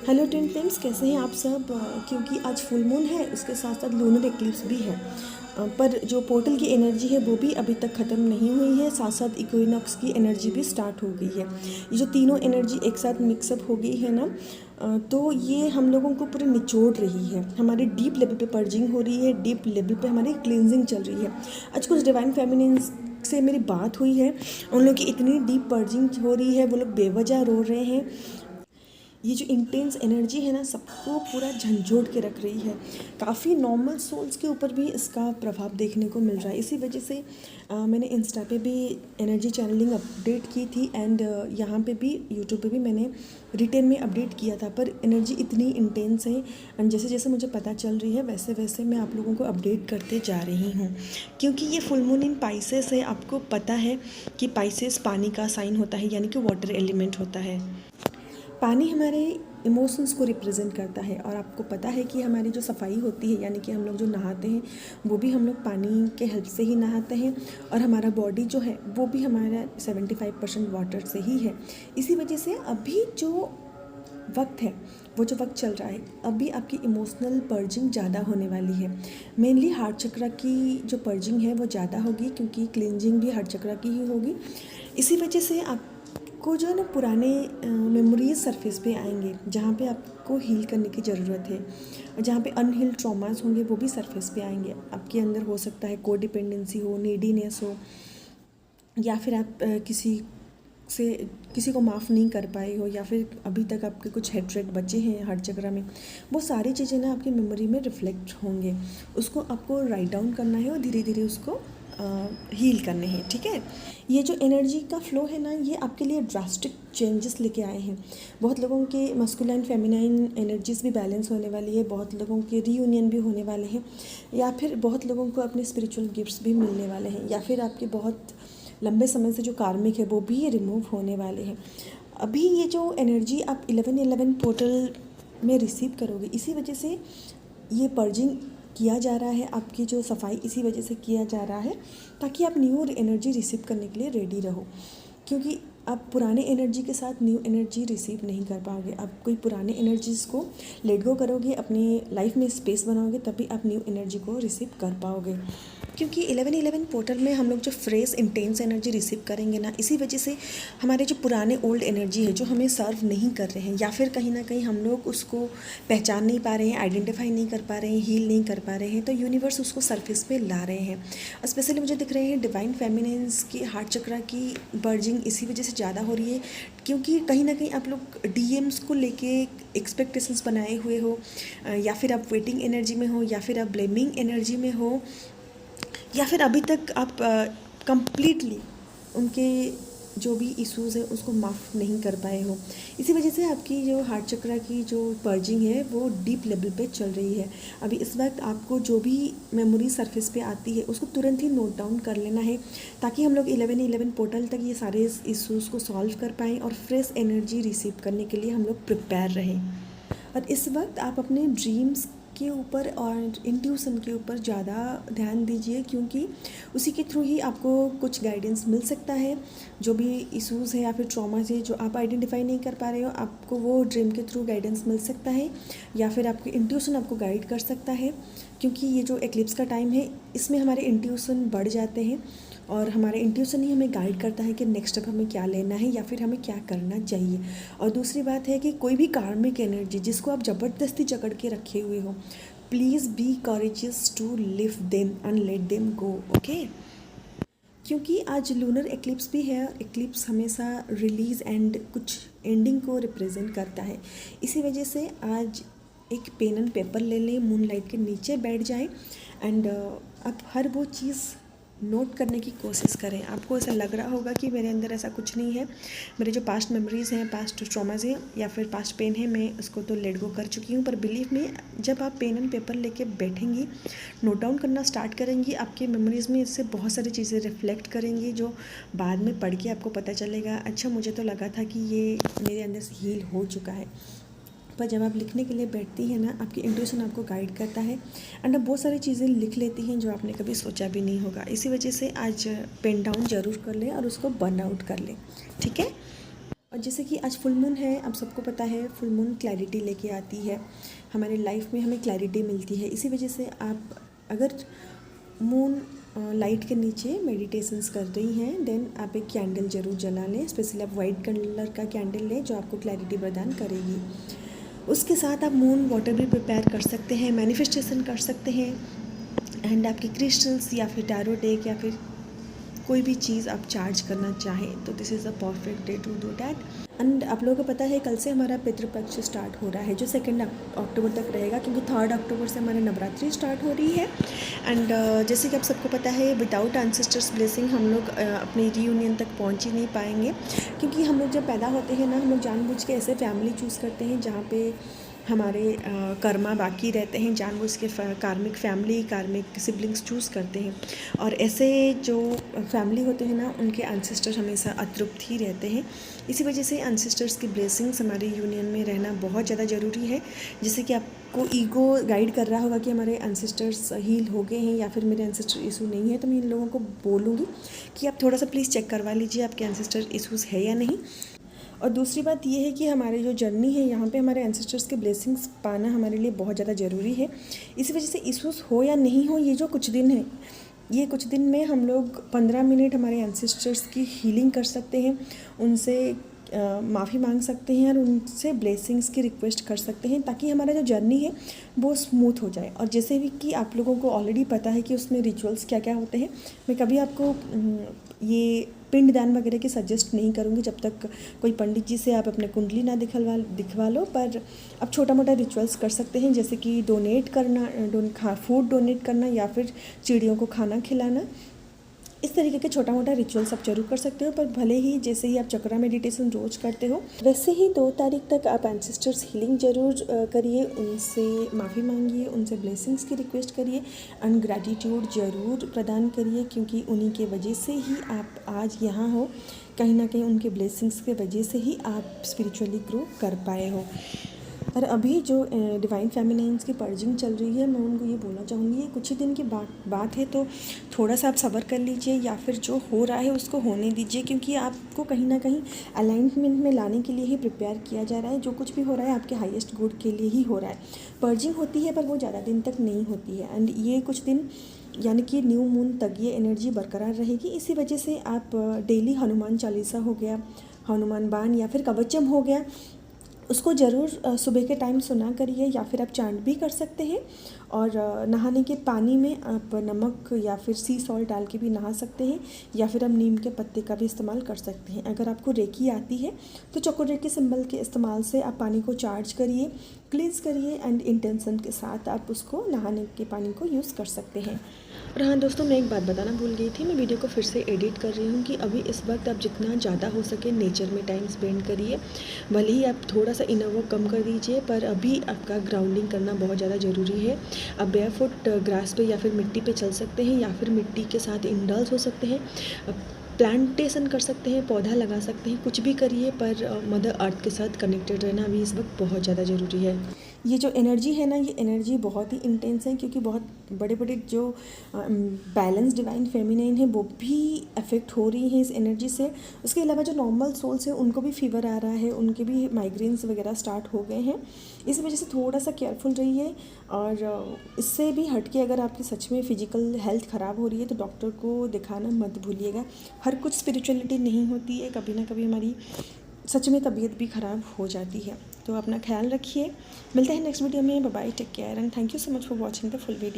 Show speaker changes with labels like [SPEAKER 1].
[SPEAKER 1] Hello tin friends, कैसे हैं आप सब। क्योंकि आज फुल मून है, उसके साथ साथ लूनर एक्लिप्स भी है। पर जो पोर्टल की एनर्जी है वो भी अभी तक ख़त्म नहीं हुई है। साथ साथ इक्विनॉक्स की एनर्जी भी स्टार्ट हो गई है। ये जो तीनों एनर्जी एक साथ मिक्सअप हो गई है ना, तो ये हम लोगों को पूरे निचोड़ रही है। हमारे डीप लेवल पे पर्जिंग हो रही है, डीप लेवल पे हमारी क्लींजिंग चल रही है। आज कुछ डिवाइन फेमिनिन्स से मेरी बात हुई है। उन लोग की इतनी डीप पर्जिंग हो रही है, वो लोग बेवजह रो रहे हैं। ये जो इंटेंस एनर्जी है ना, सबको पूरा झंझोड़ के रख रही है। काफ़ी नॉर्मल सोल्स के ऊपर भी इसका प्रभाव देखने को मिल रहा है। इसी वजह से मैंने इंस्टा पे भी एनर्जी चैनलिंग अपडेट की थी, एंड यहाँ पे भी यूट्यूब पे भी मैंने रिटेन में अपडेट किया था। पर एनर्जी इतनी इंटेंस है, एंड जैसे जैसे मुझे पता चल रही है वैसे वैसे मैं आप लोगों को अपडेट करते जा रही हूँ। क्योंकि ये फुल मून इन पाइसेस है। आपको पता है कि पाइसेस पानी का साइन होता है, यानी कि वाटर एलिमेंट होता है। पानी हमारे इमोशंस को रिप्रेजेंट करता है। और आपको पता है कि हमारी जो सफाई होती है, यानी कि हम लोग जो नहाते हैं, वो भी हम लोग पानी के हेल्प से ही नहाते हैं। और हमारा बॉडी जो है वो भी हमारा 75% वाटर से ही है। इसी वजह से अभी जो वक्त है, वो जो वक्त चल रहा है, अभी आपकी इमोशनल पर्जिंग ज़्यादा होने वाली है। मेनली हार्ट चक्र की जो पर्जिंग है वो ज़्यादा होगी, क्योंकि क्लींजिंग भी हार्ट चक्र की ही होगी। इसी वजह से आपको जो है ना, पुराने मेमोरीज सरफेस पे आएंगे, जहाँ पे आपको हील करने की ज़रूरत है। और जहाँ पे अनहील्ड ट्रॉमास होंगे वो भी सरफेस पे आएंगे। आपके अंदर हो सकता है को डिपेंडेंसी हो, नीडीनेस हो, या फिर आप किसी को माफ़ नहीं कर पाए हो, या फिर अभी तक आपके कुछ हेट्रेड बचे हैं हार्ट चक्र में। वो सारी चीज़ें ना आपकी मेमोरी में रिफ्लेक्ट होंगे। उसको आपको राइट डाउन करना है और धीरे धीरे उसको हील करने हैं। ठीक है, ये जो एनर्जी का फ्लो है ना, ये आपके लिए ड्रास्टिक चेंजेस लेके आए हैं। बहुत लोगों के मस्कुलाइन फेमिनाइन एनर्जीज भी बैलेंस होने वाली है, बहुत लोगों के रीयूनियन भी होने वाले हैं, या फिर बहुत लोगों को अपने स्पिरिचुअल गिफ्ट्स भी मिलने वाले हैं, या फिर आपके बहुत लंबे समय से जो कार्मिक है वो भी ये रिमूव होने वाले हैं। अभी ये जो एनर्जी आप 11-11 पोर्टल में रिसीव करोगे, इसी वजह से ये पर्जिंग किया जा रहा है। आपकी जो सफाई इसी वजह से किया जा रहा है, ताकि आप न्यू एनर्जी रिसीव करने के लिए रेडी रहो। क्योंकि आप पुराने एनर्जी के साथ न्यू एनर्जी रिसीव नहीं कर पाओगे। आप कोई पुराने एनर्जीज़ को लेट गो करोगे, अपनी लाइफ में स्पेस बनाओगे, तभी आप न्यू एनर्जी को रिसीव कर पाओगे। क्योंकि 11-11 पोर्टल में हम लोग जो फ्रेश इंटेंस एनर्जी रिसीव करेंगे ना, इसी वजह से हमारे जो पुराने ओल्ड एनर्जी है जो हमें सर्व नहीं कर रहे हैं, या फिर कहीं ना कहीं हम लोग उसको पहचान नहीं पा रहे हैं, आइडेंटिफाई नहीं कर पा रहे हैं, हील नहीं कर पा रहे हैं, तो यूनिवर्स उसको सरफेस पे ला रहे हैं। स्पेशली मुझे दिख रहे हैं डिवाइन फेमिनिन्स की हार्ट चक्र की बर्जिंग इसी वजह से ज़्यादा हो रही है। क्योंकि कहीं ना कहीं आप लोग डीएम्स को लेके एक्सपेक्टेशंस बनाए हुए हो, या फिर आप वेटिंग एनर्जी में हो, या फिर आप ब्लेमिंग एनर्जी में हो, या फिर अभी तक आप कंप्लीटली उनके जो भी इश्यूज़ है उसको माफ़ नहीं कर पाए हो। इसी वजह से आपकी जो हार्ट चक्र की जो पर्जिंग है वो डीप लेवल पे चल रही है। अभी इस वक्त आपको जो भी मेमोरी सरफेस पे आती है उसको तुरंत ही नोट डाउन कर लेना है, ताकि हम लोग 11-11 पोर्टल तक ये सारे इश्यूज़ को सॉल्व कर पाएँ और फ्रेश एनर्जी रिसीव करने के लिए हम लोग प्रिपेयर रहें। और इस वक्त आप अपने ड्रीम्स के ऊपर और इंट्यूशन के ऊपर ज़्यादा ध्यान दीजिए, क्योंकि उसी के थ्रू ही आपको कुछ गाइडेंस मिल सकता है। जो भी इश्यूज़ है या फिर ट्रॉमास है जो आप आइडेंटिफाई नहीं कर पा रहे हो, आपको वो ड्रीम के थ्रू गाइडेंस मिल सकता है, या फिर आपकी इंट्यूशन आपको गाइड कर सकता है। क्योंकि ये जो एक्लिप्स का टाइम है, इसमें हमारे इंट्यूशन बढ़ जाते हैं, और हमारे इंट्यूशन ही हमें गाइड करता है कि नेक्स्ट स्टेप हमें क्या लेना है या फिर हमें क्या करना चाहिए। और दूसरी बात है कि कोई भी कार्मिक एनर्जी जिसको आप ज़बरदस्ती जकड़ के रखे हुए हो, please be courageous to leave them and let them go. Okay, क्योंकि आज लूनर एक्लिप्स भी है। एक्लिप्स हमेशा रिलीज़ एंड कुछ एंडिंग को रिप्रेजेंट करता है। इसी वजह से आज एक पेन एंड पेपर ले लें, मून लाइट के नीचे बैठ जाएं, एंड आप हर वो चीज़ नोट करने की कोशिश करें। आपको ऐसा लग रहा होगा कि मेरे अंदर ऐसा कुछ नहीं है, मेरे जो पास्ट मेमोरीज़ हैं, पास्ट ट्रॉमाज हैं, या फिर पास्ट पेन है, मैं उसको तो लेट गो कर चुकी हूँ। पर बिलीव में, जब आप पेन एंड पेपर लेके बैठेंगी, नोट डाउन करना स्टार्ट करेंगी, आपकी मेमोरीज़ में इससे बहुत सारी चीज़ें रिफ्लेक्ट करेंगी, जो बाद में पढ़ के आपको पता चलेगा, अच्छा मुझे तो लगा था कि ये मेरे अंदर से हील हो चुका है। पर जब आप लिखने के लिए बैठती हैं ना, आपकी इंट्यूशन आपको गाइड करता है, एंड आप बहुत सारी चीज़ें लिख लेती हैं जो आपने कभी सोचा भी नहीं होगा। इसी वजह से आज पेन डाउन ज़रूर कर लें और उसको बर्न आउट कर लें। ठीक है, और जैसे कि आज फुल मून है, आप सबको पता है फुल मून क्लैरिटी लेके आती है हमारे लाइफ में, हमें क्लैरिटी मिलती है। इसी वजह से आप अगर मून लाइट के नीचे मेडिटेशंस कर रही हैं, देन आप एक कैंडल ज़रूर जला लें। स्पेशली आप वाइट कलर का कैंडल लें जो आपको क्लैरिटी प्रदान करेगी। उसके साथ आप मून वाटर भी प्रिपेयर कर सकते हैं, मैनिफेस्टेशन कर सकते हैं, एंड आपके क्रिस्टल्स या फिर टैरो डेक या फिर कोई भी चीज़ आप चार्ज करना चाहें तो this is a perfect day to do that. And आप लोगों को पता है कल से हमारा पितृपक्ष स्टार्ट हो रहा है जो 2 अक्टूबर तक रहेगा, क्योंकि 3 अक्टूबर से हमारी नवरात्रि स्टार्ट हो रही है। एंड जैसे कि आप सबको पता है विदाउट एंसेस्टर्स ब्लेसिंग हम लोग अपनी रीयूनियन तक पहुंच ही नहीं पाएंगे, क्योंकि हम लोग जब पैदा होते हैं ना, हम लोग जानबूझ के ऐसे फैमिली चूज़ करते हैं जहाँ पे हमारे कर्मा बाकी रहते हैं, जानबूझ के कार्मिक फैमिली, कार्मिक सिबलिंग्स चूज़ करते हैं। और ऐसे जो फैमिली होते हैं ना, उनके एंसेस्टर हमेशा अतृप्त ही रहते हैं। इसी वजह से एंसेस्टर्स की ब्लेसिंग्स हमारी यूनियन में रहना बहुत ज़्यादा ज़रूरी है। जैसे कि आपको ईगो गाइड कर रहा होगा कि हमारे एंसेस्टर्स हील हो गए हैं या फिर मेरे एंसेस्टर इशू नहीं है, तो मैं इन लोगों को बोलूँगी कि आप थोड़ा सा प्लीज़ चेक करवा लीजिए आपके एंसेस्टर इशूज़ है या नहीं। और दूसरी बात ये है कि हमारी जो जर्नी है यहाँ पे हमारे एंसेस्टर्स के ब्लेसिंग्स पाना हमारे लिए बहुत ज़्यादा ज़रूरी है। इसी वजह से इश्यूज़ हो या नहीं हो, ये जो कुछ दिन है, ये कुछ दिन में हम लोग 15 मिनट हमारे एंसेस्टर्स की हीलिंग कर सकते हैं, उनसे माफ़ी मांग सकते हैं और उनसे ब्लेसिंग्स की रिक्वेस्ट कर सकते हैं, ताकि हमारा जो जर्नी है वो स्मूथ हो जाए। और जैसे भी कि आप लोगों को ऑलरेडी पता है कि उसमें रिचुअल्स क्या क्या होते हैं, मैं कभी आपको ये पिंडदान वगैरह की सजेस्ट नहीं करूँगी जब तक कोई पंडित जी से आप अपने कुंडली ना दिखवा लो। पर अब छोटा मोटा रिचुअल्स कर सकते हैं, जैसे कि डोनेट करना, फूड डोनेट करना या फिर चिड़ियों को खाना खिलाना। इस तरीके के छोटा मोटा रिचुअल्स आप जरूर कर सकते हो। पर भले ही जैसे ही आप चक्रा मेडिटेशन रोज करते हो, वैसे ही 2 तारीख तक आप एंसेस्टर्स हीलिंग जरूर करिए, उनसे माफ़ी मांगिए, उनसे ब्लेसिंग्स की रिक्वेस्ट करिए एंड ग्रैटिट्यूड ज़रूर प्रदान करिए, क्योंकि उन्हीं के वजह से ही आप आज यहाँ हो। कहीं ना कहीं उनके ब्लेसिंग्स के वजह से ही आप स्पिरिचुअली ग्रो कर पाए हो। और अभी जो डिवाइन फेमिनाइन्स की पर्जिंग चल रही है, मैं उनको ये बोलना चाहूँगी, ये कुछ ही दिन की बात है, तो थोड़ा सा आप सब्र कर लीजिए या फिर जो हो रहा है उसको होने दीजिए, क्योंकि आपको कहीं ना कहीं अलाइनमेंट में लाने के लिए ही प्रिपेयर किया जा रहा है। जो कुछ भी हो रहा है आपके हाईएस्ट गुड के लिए ही हो रहा है। पर्जिंग होती है पर वो ज़्यादा दिन तक नहीं होती है, एंड ये कुछ दिन यानी कि न्यू मून तक ये एनर्जी बरकरार रहेगी। इसी वजह से आप डेली हनुमान चालीसा हो गया, हनुमान बाण या फिर कवचम हो गया, उसको ज़रूर सुबह के टाइम सुना करिए, या फिर आप चांट भी कर सकते हैं। और नहाने के पानी में आप नमक या फिर सी सॉल्ट डाल के भी नहा सकते हैं, या फिर आप नीम के पत्ते का भी इस्तेमाल कर सकते हैं। अगर आपको रेकी आती है तो चकोरेक के सिंबल के इस्तेमाल से आप पानी को चार्ज करिए, क्लींस करिए एंड इंटेंशन के साथ आप उसको नहाने के पानी को यूज़ कर सकते हैं। और हाँ दोस्तों, मैं एक बात बताना भूल गई थी, मैं वीडियो को फिर से एडिट कर रही हूँ कि अभी इस वक्त आप जितना ज़्यादा हो सके नेचर में टाइम स्पेंड करिए। भले ही आप थोड़ा सा इनर वर्क कम कर दीजिए, पर अभी आपका ग्राउंडिंग करना बहुत ज़्यादा ज़रूरी है। आप बेयरफुट ग्रास पे या फिर मिट्टी पे चल सकते हैं, या फिर मिट्टी के साथ इंडल्ज हो सकते हैं, प्लांटेशन कर सकते हैं, पौधा लगा सकते हैं, कुछ भी करिए, पर मदर अर्थ के साथ कनेक्टेड रहना अभी इस वक्त बहुत ज़्यादा ज़रूरी है। ये जो एनर्जी है ना, ये एनर्जी बहुत ही इंटेंस है, क्योंकि बहुत बड़े बड़े जो बैलेंस डिवाइन फेमिनाइन है वो भी अफेक्ट हो रही हैं इस एनर्जी से। उसके अलावा जो नॉर्मल सोल्स है उनको भी फीवर आ रहा है, उनके भी माइग्रेन्स वगैरह स्टार्ट हो गए हैं। इस वजह से थोड़ा सा केयरफुल रहिए। और इससे भी हट के अगर आपकी सच में फ़िजिकल हेल्थ ख़राब हो रही है तो डॉक्टर को दिखाना मत भूलिएगा। हर कुछ स्पिरिचुअलिटी नहीं होती है, कभी ना कभी हमारी सच में तबीयत भी ख़राब हो जाती है। तो अपना ख्याल रखिए। मिलते हैं नेक्स्ट वीडियो में। Bye bye, take care and thank you so much for watching the full video.